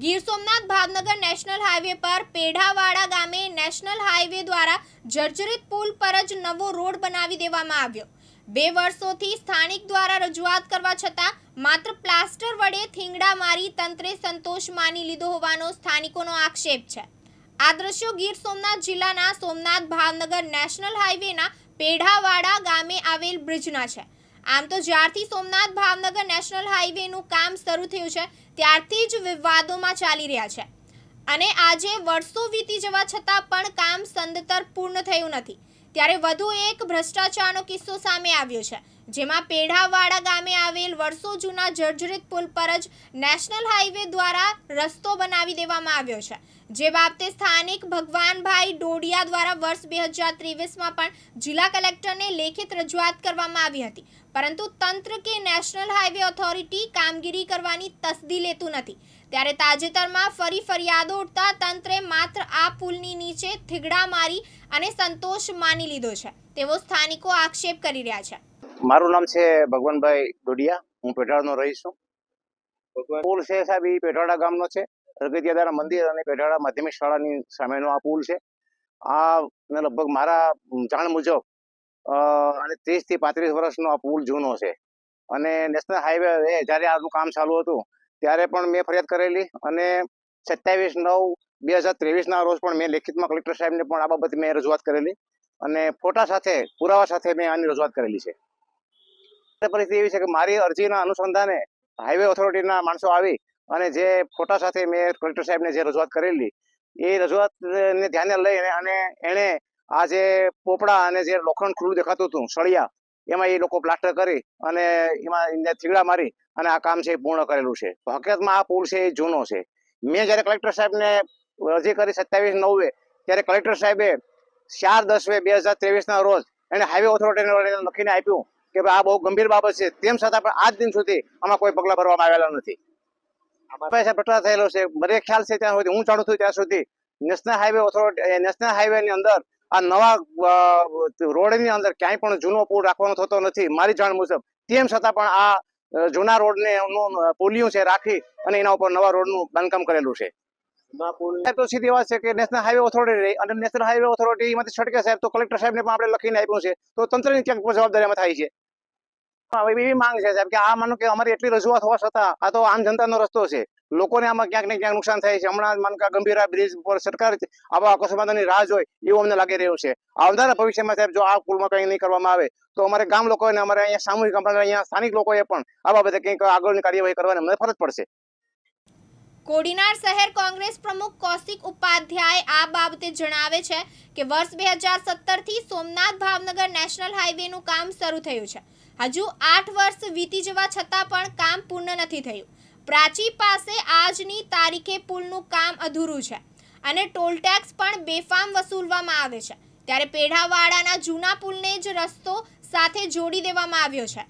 Gir Somnath Bhavnagar national highway પર પેઢાવાડા ગામે national highway દ્વારા જર્જરિત પુલ પર જ નવો રોડ બનાવી દેવામાં આવ્યો। 2 વર્ષોથી સ્થાનિક દ્વારા રજૂઆત કરવા છતાં માત્ર પ્લાસ્ટર વડે થીંગડા મારી તંત્રે સંતોષ માની લીધો હોવાનો સ્થાનિકોનો આક્ષેપ છે। આ દ્રશ્યો ગીર સોમનાથ જિલ્લાના સોમનાથ ભાવનગર નેશનલ હાઈવેના પેઢાવાડા ગામે આવેલ બ્રિજના છે। આમ તો જ્યારથી સોમનાથ ભાવનગર નેશનલ હાઈવેનું કામ શરૂ થયું છે ત્યારથી જ વિવાદોમાં ચાલી રહ્યા છે અને આજે વર્ષો વીતી જવા છતાં પણ કામ સદંતર પૂર્ણ થયું નથી। ત્યારે વધુ એક ભ્રષ્ટાચારનો કિસ્સો સામે આવ્યો છે, જેમાં પેઢાવાડા ગામે આવેલ વર્ષો જૂના જર્જરિત પુલ પર જ નેશનલ હાઈવે દ્વારા રસ્તો બનાવી દેવામાં આવ્યો છે, જે બાબતે સ્થાનિક ભગવાનભાઈ ડોડિયા દ્વારા વર્ષ 2023માં પણ જિલ્લા કલેક્ટરને લેખિત રજૂઆત કરવામાં આવી હતી, પરંતુ તંત્ર કે નેશનલ હાઈવે ઓથોરિટી કામગીરી કરવાની તસદી લેતું નથી। ત્યારે તાજેતરમાં ફરી ફરિયાદો ઉઠતા તંત્રે માત્ર આ પુલની નીચે થીગડા મારી અને સંતોષ માની લીધો છે તેવો સ્થાનિકો આક્ષેપ કરી રહ્યા છે। મારું નામ છે ભગવાનભાઈ ડોડિયા, હું પેઢાળાનો રહીશ છું। પુલ છે સાહેબ, એ પેઢાળા ગામનો છે। પ્રગતિયાદારા મંદિર અને પેઢાળા માધ્યમિક શાળાની સામેનો આ પુલ છે। આ લગભગ મારા જાણ મુજબ અને 30 થી 35 વર્ષનો આ પુલ જૂનો છે અને નેશનલ હાઈવે જ્યારે આનું કામ ચાલુ હતું ત્યારે પણ મેં ફરિયાદ કરેલી અને 27/9/2023ના રોજ પણ મેં લેખિતમાં કલેક્ટર સાહેબને પણ આ બાબતે મેં રજૂઆત કરેલી અને ફોટા સાથે પુરાવા સાથે મેં આની રજૂઆત કરેલી છે। પરિસ્થિતિ એવી છે કે મારી અરજીના અનુસંધાને હાઈવે ઓથોરિટીના માણસો આવી અને જે ફોટા સાથે મેં કલેક્ટર સાહેબને જે રજૂઆત કરેલી એ રજૂઆતને ધ્યાને લઈને અને એણે આ જે પોપડા અને જે લોખંડ ખુલ્લું દેખાતું હતું સળિયા, એમાં એ લોકો પ્લાસ્ટર કરી અને એમાં થીગડા મારી અને આ કામ છે એ પૂર્ણ કરેલું છે। તો હકીકતમાં આ પુલ છે એ જૂનો છે। મેં જ્યારે કલેક્ટર સાહેબને અરજી કરી 27/9 ત્યારે કલેક્ટર સાહેબે 4/10/2023ના રોજ એને હાઈવે ઓથોરિટીને લખીને આપ્યું કે આ બહુ ગંભીર બાબત છે, તેમ છતાં પણ આજ દિન સુધી આમાં કોઈ પગલાં ભરવામાં આવેલા નથી। ભ્રષ્ટાચાર થયેલો છે। મને ખ્યાલ છે ત્યાં સુધી, હું જાણું છું ત્યાં સુધી નેશનલ હાઈવે ઓથોરિટી નેશનલ હાઈવેની અંદર આ નવા રોડની અંદર ક્યાંય પણ જૂનો પુલ રાખવાનો થતો નથી મારી જાણ મુજબ। તેમ છતાં પણ આ જૂના રોડને પુલિયું છે રાખી અને એના ઉપર નવા રોડનું બાંધકામ કરેલું છે। તો સીધી વાત છે કે નેશનલ હાઈવે ઓથોરિટી અને નેશનલ હાઈવે ઓથોરિટી એમાંથી છટકે સાહેબ, તો કલેક્ટર સાહેબને પણ આપણે લખીને આપ્યું છે, તો તંત્રની ક્યાંક જવાબદારીમાં થાય છે। એવી માંગ છે સાહેબ કે આ માનો કે અમારી એટલી રજૂઆત હોવા છતાં આ તો આમ જનતાનો રસ્તો છે, લોકોને આમાં ક્યાંક ને ક્યાંક નુકસાન થાય છે। હમણાં માનો કે ગંભીરા બ્રિજ પર સરકાર આવા અકસ્માતોની રાહ જોઈ એવું અમને લાગી રહ્યું છે। આવનારા ભવિષ્યમાં સાહેબ જો આ પુલમાં કંઈ નહીં કરવામાં આવે તો અમારે ગામ લોકોને, અમારે અહીંયા સામૂહિક, અમારે અહીંયા સ્થાનિક લોકોએ પણ આ બાબતે કંઈક આગળની કાર્યવાહી કરવાની અમને ફરજ પડશે। કોડીનાર શહેર કોંગ્રેસ પ્રમુખ કૌશિક ઉપાધ્યાય આ બાબતે જણાવે છે કે વર્ષ 2017થી સોમનાથ ભાવનગર નેશનલ હાઈવેનું કામ શરૂ થયું છે। હજુ 8 વર્ષ વીતી જવા છતાં પણ કામ પૂર્ણ નથી થયું। પ્રાચી પાસે આજની તારીખે પુલનું કામ અધૂરું છે અને ટોલ ટેક્સ પણ બેફામ વસૂલવામાં આવે છે। ત્યારે પેઢાવાડાના જૂના પુલને જ રસ્તો સાથે જોડી દેવામાં આવ્યો છે।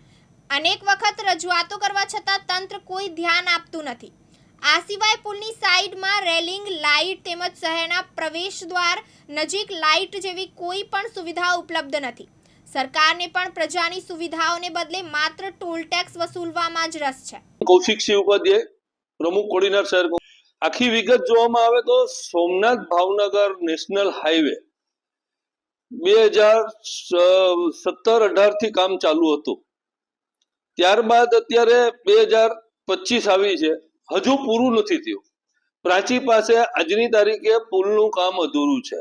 અનેક વખત રજૂઆતો કરવા છતાં તંત્ર કોઈ ધ્યાન આપતું નથી। આ સિવાય પુલની સાઈડમાં રેલિંગ, લાઇટ તેમજ શહેરના પ્રવેશ દ્વાર નજીક લાઇટ જેવી કોઈ પણ સુવિધાઓ ઉપલબ્ધ નથી। સરકારને પણ પ્રજાની સુવિધાઓને બદલે માત્ર ટોલ ટેક્સ વસૂલવામાં જ રસ છે। કૌશિક ઉપાધ્યાય, પ્રમુખ કોડીનાર શહેર। આખી વિગત જોવામાં આવે તો સોમનાથ ભાવનગર નેશનલ હાઈવે 2017-18 થી કામ ચાલુ હતું, ત્યારબાદ અત્યારે 2025 આવી છે, હજુ પૂરું નથી થયું। પ્રાચી પાસે આજની તારીખે પુલનું કામ અધૂરું છે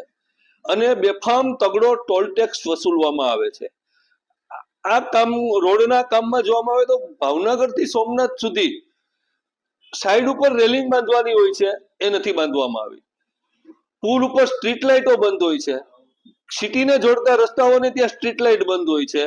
અને બેફામ તગડો ટોલ ટેક્સ વસૂલવામાં આવે છે। આ કામ, રોડના કામમાં જોવામાં આવે તો ભાવનગર થી સોમનાથ સુધી સાઈડ ઉપર રેલિંગ બાંધવાની હોય છે, એ નથી બાંધવામાં આવી। પુલ ઉપર સ્ટ્રીટ લાઇટો બંધ હોય છે, સિટીને જોડતા રસ્તાઓને ત્યાં સ્ટ્રીટ લાઇટ બંધ હોય છે,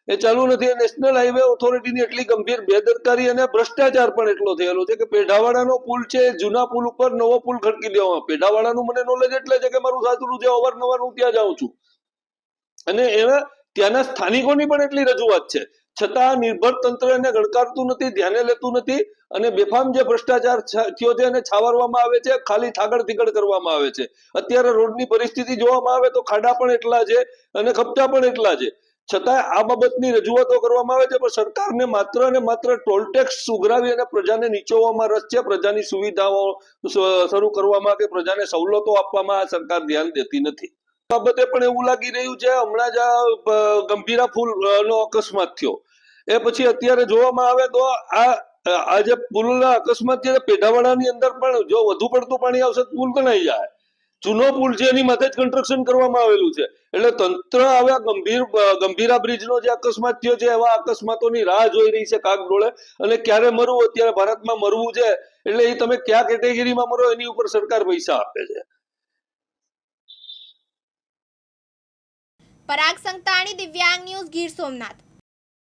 એ ચાલુ નથી। નેશનલ હાઈવે ઓથોરિટીની એટલી ગંભીર બેદરકારી અને ભ્રષ્ટાચાર પણ એટલો થયેલો છે કે પેઢાવાડાનો પુલ છે, જૂના પુલ ઉપર નવો પુલ ખડકી દેવામાં। પેઢાવાડાનું મને નોલેજ એટલે છે કે મારું સાસરું છે, અવારનવાર હું ત્યાં જાઉં છું અને એના ત્યાંના સ્થાનિકોની પણ એટલી રજૂઆત છે, છતાં નિર્ભર તંત્ર એને ગણકારતું નથી, ધ્યાને લેતું નથી અને બેફામ જે ભ્રષ્ટાચાર થયો છે એને છાવરવામાં આવે છે, ખાલી થાગડ થીગડ કરવામાં આવે છે। અત્યારે રોડની પરિસ્થિતિ જોવામાં આવે તો ખાડા પણ એટલા છે અને ખપચા પણ એટલા છે। છતાં આ બાબતની રજૂઆતો કરવામાં આવે છે, પણ સરકારને માત્ર અને માત્ર ટોલ ટેક્સ ઉઘરાવી અને પ્રજાને નીચોવવામાં રસ છે. પ્રજાની સુવિધાઓ શરૂ કરવામાં કે પ્રજાને સવલતો આપવામાં આ સરકાર ધ્યાન દેતી નથી. બાબતે પણ એવું લાગી રહ્યું છે, હમણાં જ આ ગંભીરા પુલનો અકસ્માત થયો એ પછી અત્યારે જોવામાં આવે તો આ જે પુલના અકસ્માત છે પેઢાવાડાની અંદર પણ જો વધુ પડતું પાણી આવશે તો પુલ તણાઈ જાય. જૂનો પુલ છે એની માથે જ કન્સ્ટ્રક્શન કરવામાં આવેલું છે. એટલે તંત્ર આવા ગંભીરા બ્રિજનો જે અકસ્માત થયો છે એવા અકસ્માતોની રાહ જોઈ રહી છે કાગડોળે. અને ક્યારે મરવું, અત્યારે ભારતમાં મરવું છે એટલે એ તમે કયા કેટેગરીમાં મરો એની ઉપર સરકાર પૈસા આપે છે. પરાગ સંતાણી, દિવ્યાંગ ન્યૂઝ, ગીર સોમનાથ.